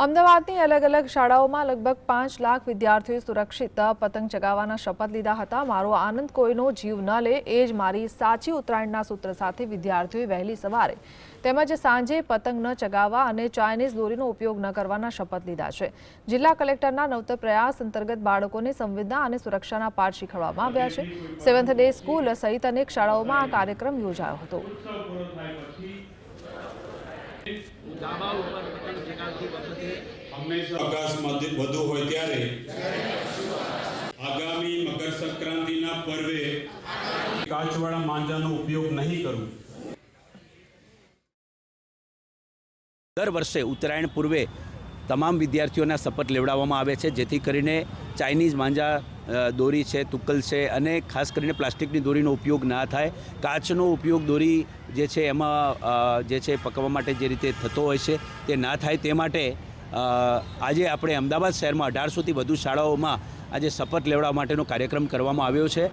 અમદાવાદની અલગ અલગ શાળાઓમાં લગભગ 5 લાખ વિદ્યાર્થીઓએ સુરક્ષિત પતંગ ચગાવવાના શપથ લીધા હતા। મારો આનંદ કોઈનો જીવ ન લે એ જ મારી સાચી ઉત્તરાયણના સૂત્ર સાથે વિદ્યાર્થીઓએ વહેલી સવારે તેમજ સાંજે પતંગ ન ચગાવવા અને ચાઇનીઝ દોરીનો ઉપયોગ ન કરવાના શપથ લીધા છે। જિલ્લા કલેક્ટરના નવતર પ્રયાસ અંતર્ગત બાળકોને સંવેદના અને સુરક્ષાના પાઠ શીખવવામાં આવ્યા છે। સેવન્થ ડે સ્કૂલ સહિત અનેક શાળાઓમાં આ કાર્યક્રમ યોજાયો હતો। आगामी मकर संक्रांति पर्वे काचवाड़ा मांजानो उपयोग नहीं करूं। दर वर्षे उत्तरायण पूर्वे तमाम विद्यार्थीओना शपथ लेवडाववामां आवे छे, जेथी करीने चाइनीज मांजा दोरी है, तुक्कल है अने खास करीने प्लास्टिकनी दोरीनो उपयोग ना थाय। काचनो उपयोग दोरी जे छे एमां जे छे पकववा माटे जे रीते थतो होय छे ते ना थाय ते माटे आजे आपणे अमदावाद शहेरमां 1800 थी वधु शाळाओमां आज शपथ लेवडाववा माटेनो कार्यक्रम करवामां आव्यो छे।